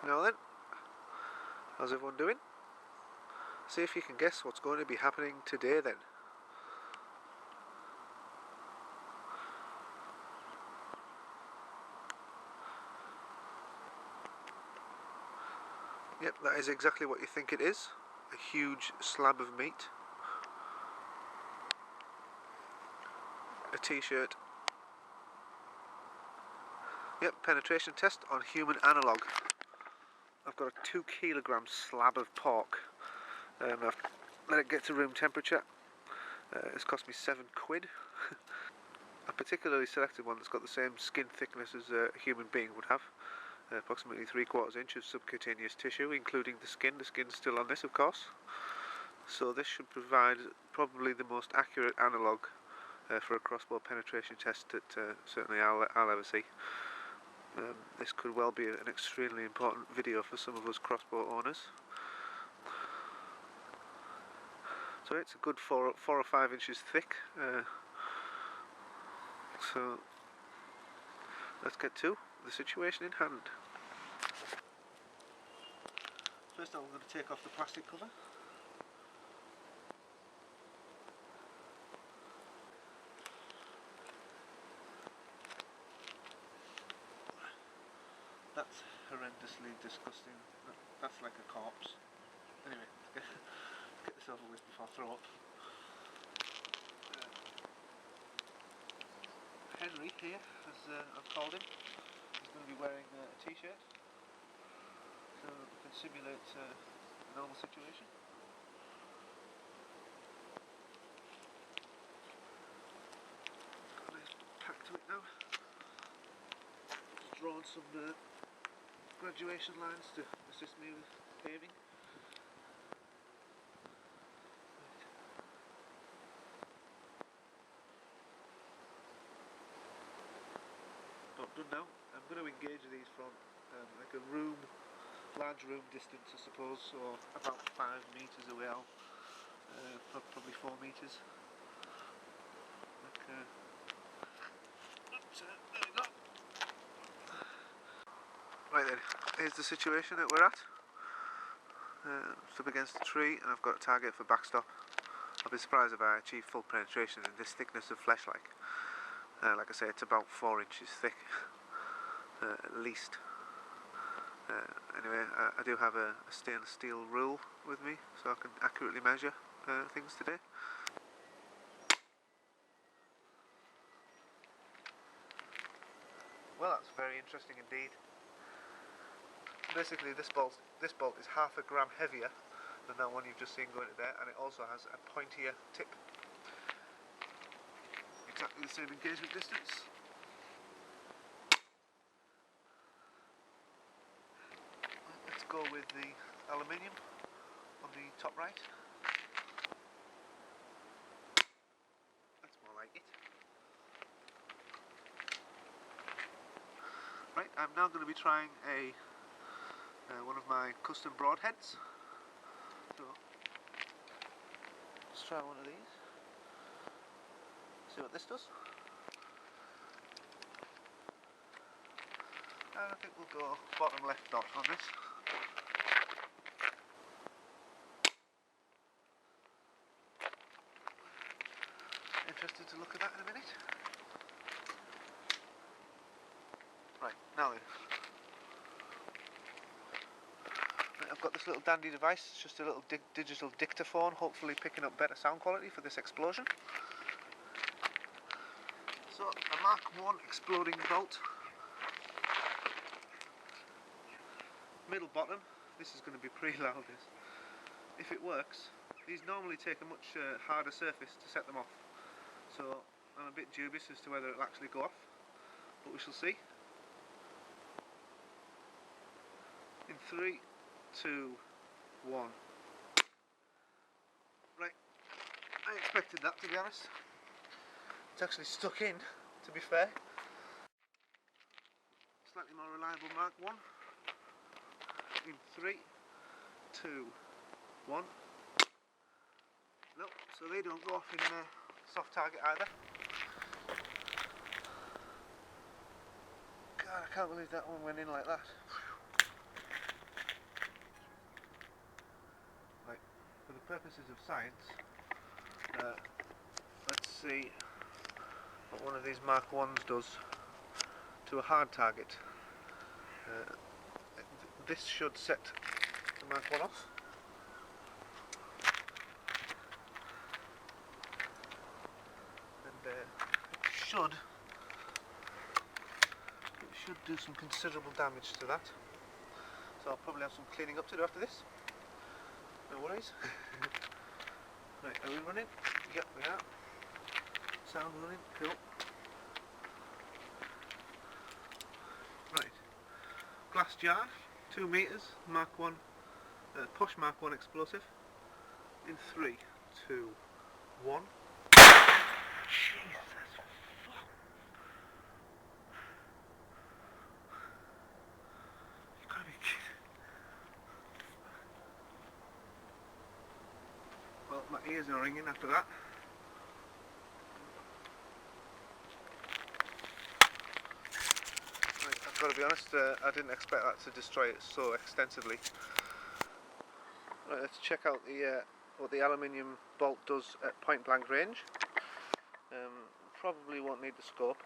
Now then, how's everyone doing? See if you can guess what's going to be happening today then. Yep, that is exactly what you think it is. A huge slab of meat. A t-shirt. Yep, penetration test on human analogue. I've got a 2 kilogram slab of pork. I've let it get to room temperature. It's cost me £7. I particularly selected one that's got the same skin thickness as a human being would have. Approximately 3/4 inch of subcutaneous tissue, including the skin. The skin's still on this, of course. So this should provide probably the most accurate analogue for a crossbow penetration test that certainly I'll ever see. This could well be an extremely important video for some of us crossbow owners. So it's a good 4 or 5 inches thick. So let's get to the situation in hand. First I'm going to take off the plastic cover. That's horrendously disgusting. That's like a corpse. Anyway, let's get this over with before I throw up. Henry here, as I've called him, is going to be wearing a t-shirt, so we can simulate a normal situation. Got a nice pack to it now. Just drawn some graduation lines to assist me with aiming. Not done now. I'm going to engage these from like a large room distance, I suppose, so about 5 meters away. Probably 4 meters. Like, oops, there we go. Right then, here's the situation that we're at. It's up against a tree and I've got a target for backstop. I'll be surprised if I achieve full penetration in this thickness of flesh. Like I say, it's about 4 inches thick, at least. Anyway, I do have a stainless steel rule with me, so I can accurately measure things today. Well, that's very interesting indeed. Basically, this bolt is half a gram heavier than that one you've just seen going to there, and it also has a pointier tip. Exactly the same engagement distance. Let's go with the aluminium on the top right. That's more like it. Right, I'm now going to be trying one of my custom broadheads. So let's try one of these. See what this does. And I think we'll go bottom left dot on this. Interested to look at that in a minute. Right, now then. Right, I've got this little dandy device, it's just a little digital dictaphone, hopefully picking up better sound quality for this explosion. So, a Mark 1 exploding bolt. Middle bottom, this is going to be pretty loud this. If it works, these normally take a much harder surface to set them off. So I'm a bit dubious as to whether it'll actually go off, but we shall see. In 3, 2, 1. Right, I expected that, to be honest. It's actually stuck in, to be fair. Slightly more reliable Mark 1. In 3, 2, 1. Nope, so they don't go off in soft target either. God, I can't believe that one went in like that. purposes of science, let's see what one of these Mark 1s does to a hard target. This should set the Mark 1 off. And it should do some considerable damage to that. So I'll probably have some cleaning up to do after this. No worries. Right, are we running? Yep, we are. Sound running, cool. Right, glass jar, 2 meters, Mark 1, push Mark 1 explosive. In 3, 2, 1. Jesus. You gotta be kidding. Well, my ears are ringing after that. Right, I've got to be honest, I didn't expect that to destroy it so extensively. Right, let's check out what the aluminium bolt does at point blank range. Probably won't need the scope.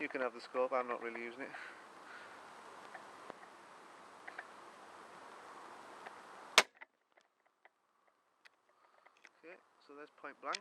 You can have the scope, I'm not really using it. Okay, so there's point blank.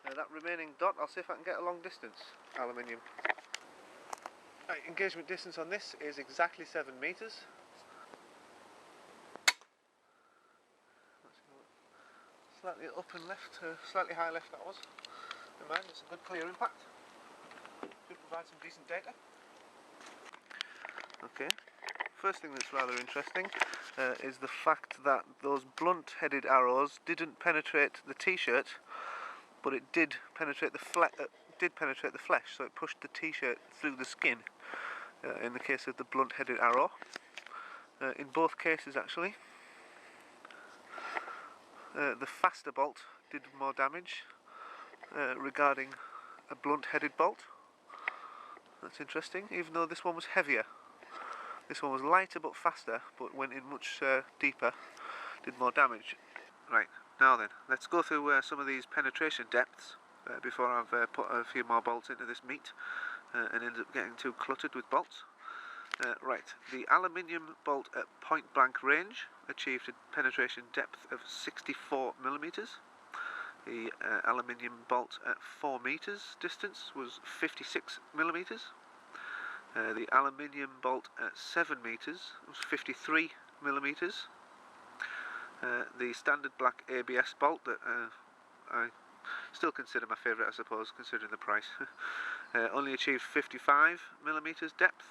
That remaining dot, I'll see if I can get a long distance aluminium. Right, engagement distance on this is exactly 7 meters. Slightly up and left, slightly high left that was. Never mind, it's a good clear impact. Should provide some decent data. Okay, first thing that's rather interesting is the fact that those blunt-headed arrows didn't penetrate the t-shirt, but it did penetrate the flesh, so it pushed the t-shirt through the skin. In the case of the blunt-headed arrow, in both cases actually, the faster bolt did more damage regarding a blunt-headed bolt. That's interesting, even though this one was heavier. This one was lighter but faster, but went in much deeper, did more damage. Right, now then, let's go through some of these penetration depths before I've put a few more bolts into this meat and ended up getting too cluttered with bolts. Right, the aluminium bolt at point blank range achieved a penetration depth of 64 millimeters. The aluminium bolt at 4 meters distance was 56 millimeters. The aluminium bolt at 7 meters was 53 millimeters. The standard black ABS bolt that I still consider my favourite, I suppose, considering the price, only achieved 55 millimeters depth.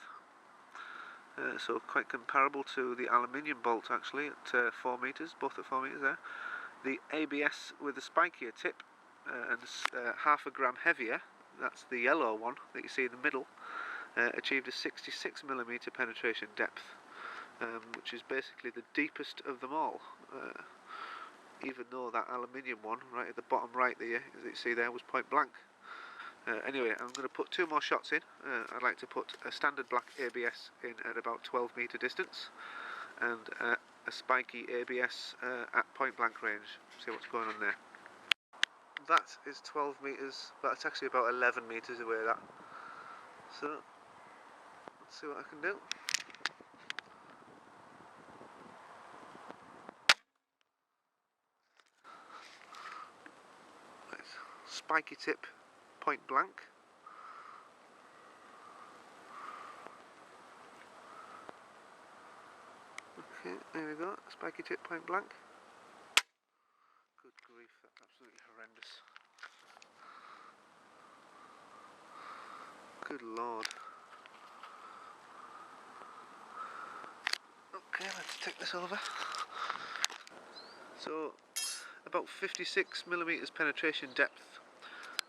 So quite comparable to the aluminium bolt actually at 4 meters, both at 4 meters there. The ABS with a spikier tip and half a gram heavier, that's the yellow one that you see in the middle, achieved a 66 millimeter penetration depth, which is basically the deepest of them all. Even though that aluminium one right at the bottom right there, as you see there, was point blank. Anyway, I'm going to put 2 more shots in. I'd like to put a standard black ABS in at about 12 meter distance and a spiky ABS at point blank range. See what's going on there. That is 12 meters, but it's actually about 11 meters away, that. So let's see what I can do. Right. Spiky tip, point blank. Okay, there we go, spiky tip, point blank. Good grief, that's absolutely horrendous. Good lord. Okay, let's take this over. So, about 56 millimeters penetration depth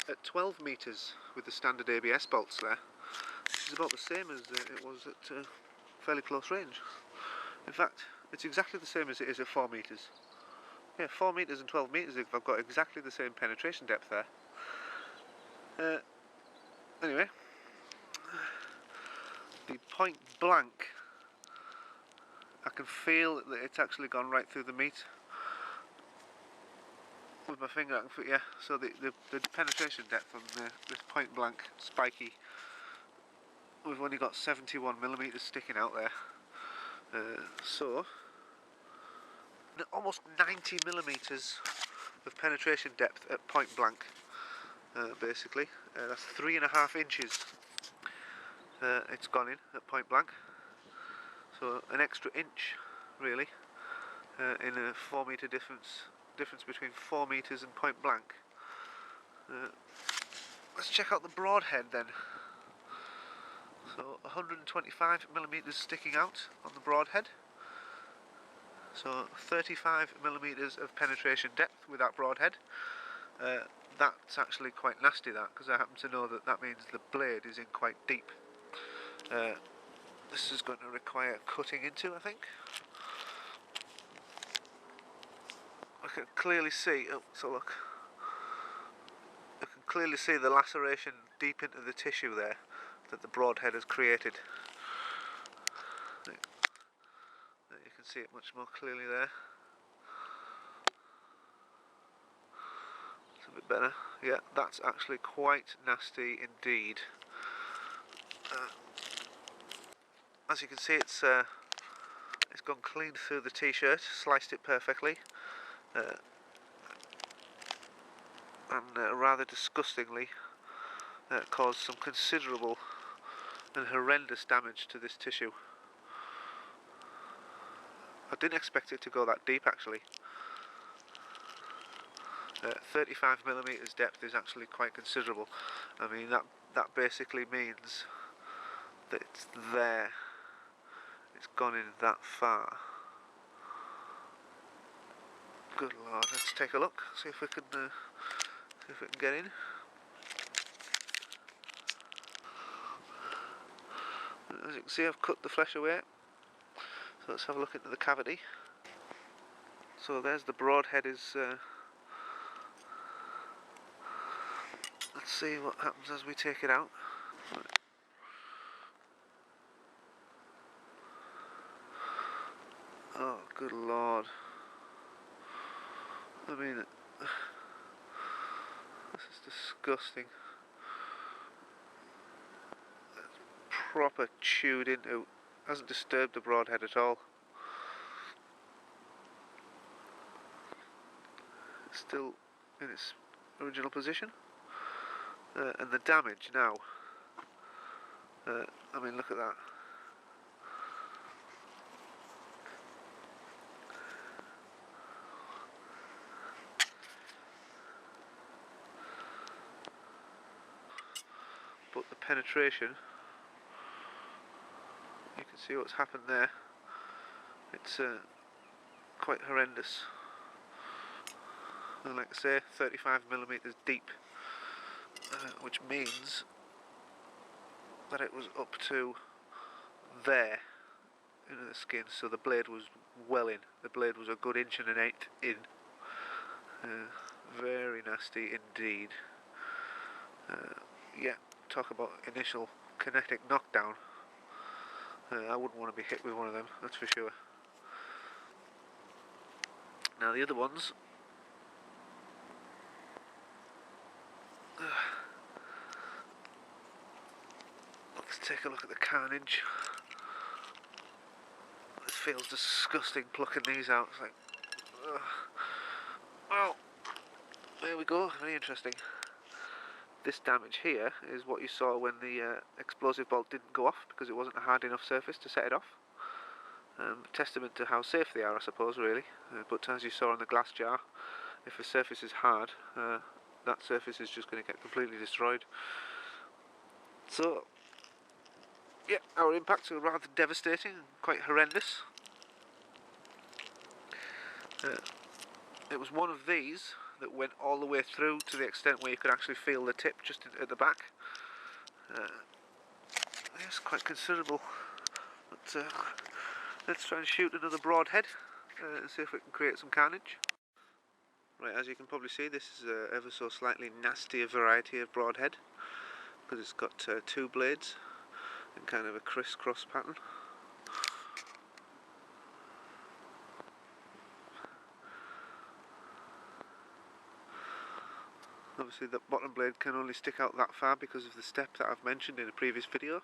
at 12 meters with the standard ABS bolts there, which is about the same as it was at fairly close range. In fact, it's exactly the same as it is at 4 meters. Yeah, 4 meters and 12 meters, I've got exactly the same penetration depth there. Anyway, the point blank, I can feel that it's actually gone right through the meat. with my finger, yeah. So the penetration depth on this point blank spiky, we've only got 71mm sticking out there. So almost 90mm of penetration depth at point blank. Basically, that's 3.5 inches. It's gone in at point blank. So an extra inch, really, in a 4 metre difference between 4 metres and point blank. Let's check out the broadhead then. So 125mm sticking out on the broadhead. So 35mm of penetration depth with that broadhead. That's actually quite nasty, that, because I happen to know that means the blade is in quite deep. This is going to require cutting into, I think. I can clearly see, oh, so look, I can clearly see the laceration deep into the tissue there that the broadhead has created. You can see it much more clearly there. It's a bit better. Yeah, that's actually quite nasty indeed. As you can see, it's gone clean through the t-shirt, sliced it perfectly, and rather disgustingly caused some considerable and horrendous damage to this tissue. I didn't expect it to go that deep, actually. 35mm depth is actually quite considerable. I mean, that basically means that it's there. It's gone in that far. Good Lord, let's take a look, see if we can get in. As you can see, I've cut the flesh away. So let's have a look into the cavity. So there's the broadhead is. Let's see what happens as we take it out. Oh, good Lord. I mean, this is disgusting. It's proper chewed into. Hasn't disturbed the broadhead at all. It's still in its original position. And the damage now. I mean, look at that. But the penetration, you can see what's happened there. It's quite horrendous. And like I say, 35mm deep, which means that it was up to there into the skin, so the blade was well in. The blade was a good 1.1 inches in. Very nasty indeed. Yeah, talk about initial kinetic knockdown. I wouldn't want to be hit with one of them, that's for sure. Now the other ones, let's take a look at the carnage. It feels disgusting plucking these out. It's like, well, there we go. Very interesting. This damage here is what you saw when the explosive bolt didn't go off because it wasn't a hard enough surface to set it off. Testament to how safe they are, I suppose, really. But as you saw on the glass jar, if a surface is hard, that surface is just going to get completely destroyed. So, yeah, our impacts were rather devastating and quite horrendous. It was one of these that went all the way through to the extent where you could actually feel the tip just at the back. Yes, quite considerable. But let's try and shoot another broadhead and see if we can create some carnage. Right, as you can probably see, this is a ever so slightly nastier variety of broadhead because it's got 2 blades and kind of a crisscross pattern. Obviously the bottom blade can only stick out that far because of the step that I've mentioned in a previous video.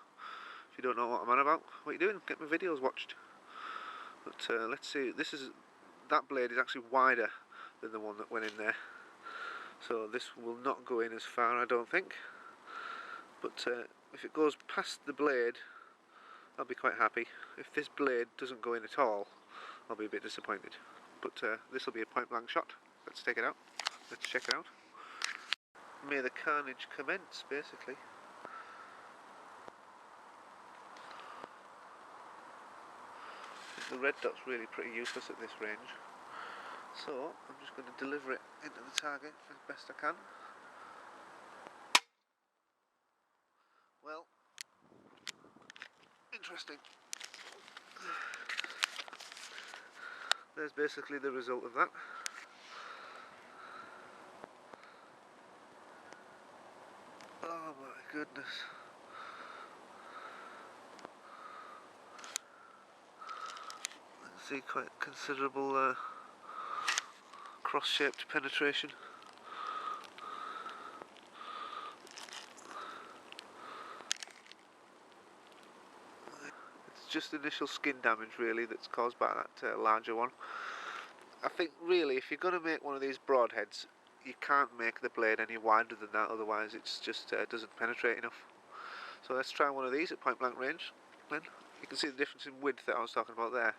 If you don't know what I'm on about, what are you doing? Get my videos watched. But let's see, that blade is actually wider than the one that went in there. So this will not go in as far, I don't think. But if it goes past the blade, I'll be quite happy. If this blade doesn't go in at all, I'll be a bit disappointed. But this will be a point blank shot. Let's take it out. Let's check it out. May the carnage commence, basically. The red dot's really pretty useless at this range. So I'm just going to deliver it into the target as best I can. Well, interesting. There's basically the result of that. Oh my goodness. See quite considerable cross-shaped penetration. It's just initial skin damage really that's caused by that larger one. I think really if you're going to make one of these broadheads, you can't make the blade any wider than that, otherwise it's just doesn't penetrate enough. So let's try one of these at point blank range. Then you can see the difference in width that I was talking about there.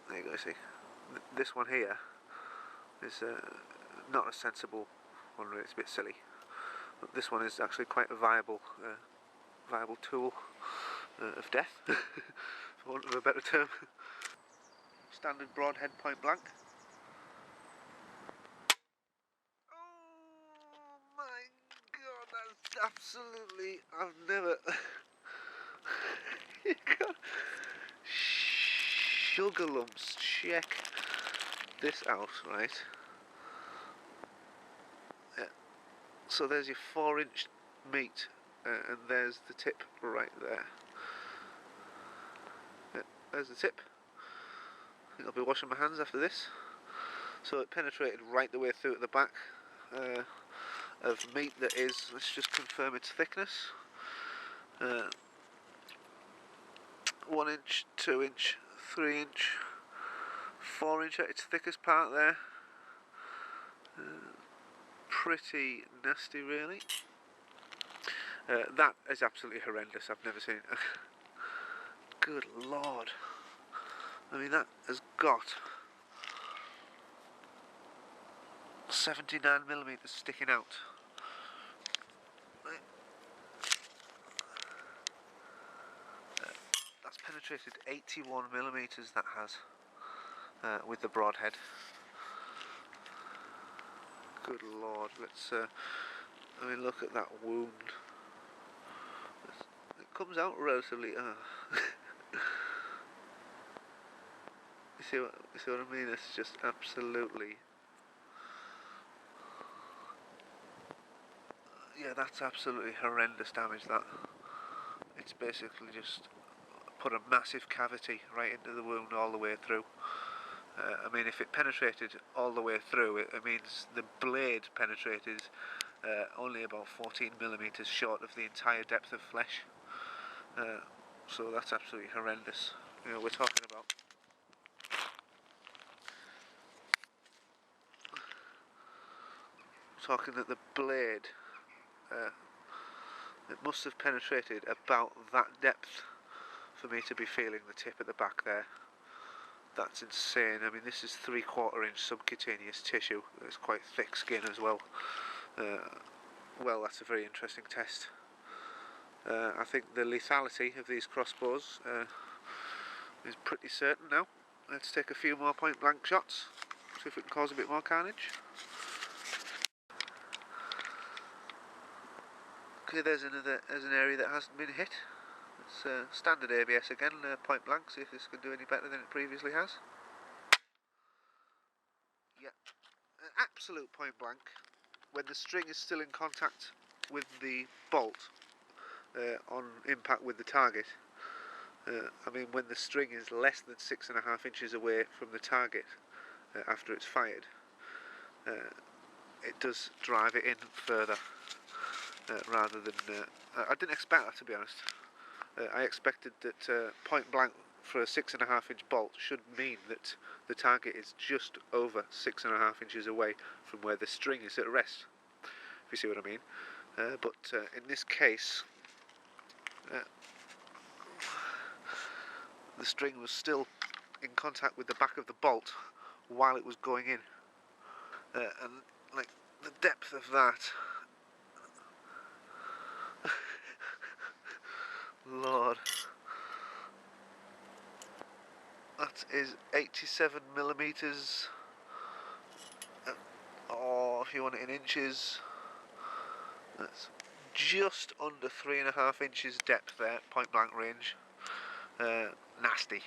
There you go, see. This one here is not a sensible one, really. It's a bit silly. But this one is actually quite a viable tool of death, for want of a better term. Standard broadhead point blank. Oh my god, that's absolutely... I've never... Sugar lumps, check this out, right? Yeah. So there's your 4-inch meat, and there's the tip right there. Yeah, there's the tip. I think I'll be washing my hands after this. So it penetrated right the way through at the back of meat that is, let's just confirm its thickness. 1 inch, 2 inch, 3 inch, 4 inch at its thickest part there. Pretty nasty really. That is absolutely horrendous. I've never seen it. Good lord. I mean, that has got 79mm sticking out. That's penetrated 81mm, that has, with the broadhead. Good lord, let's I mean, look at that wound. It comes out relatively you see what I mean? It's just absolutely, yeah, that's absolutely horrendous damage, that. It's basically just put a massive cavity right into the wound all the way through. I mean, if it penetrated all the way through, it means the blade penetrated only about 14mm short of the entire depth of flesh. So that's absolutely horrendous. You know, we're talking about that the blade, it must have penetrated about that depth for me to be feeling the tip at the back there. That's insane. I mean, this is 3/4 inch subcutaneous tissue. It's quite thick skin as well. Well, that's a very interesting test. I think the lethality of these crossbows is pretty certain now. Let's take a few more point blank shots, see if we can cause a bit more carnage. Okay, there's an area that hasn't been hit. It's standard ABS again, point blank, see if this can do any better than it previously has. Yeah, absolute point blank. When the string is still in contact with the bolt on impact with the target, I mean when the string is less than 6.5 inches away from the target after it's fired, it does drive it in further rather than... I didn't expect that, to be honest. I expected that point blank for a 6.5 inch bolt should mean that the target is just over 6.5 inches away from where the string is at rest, if you see what I mean. But in this case, the string was still in contact with the back of the bolt while it was going in, and like the depth of that, Lord, that is 87 millimeters, or if you want it in inches, that's just under 3.5 inches depth there, point blank range. Nasty.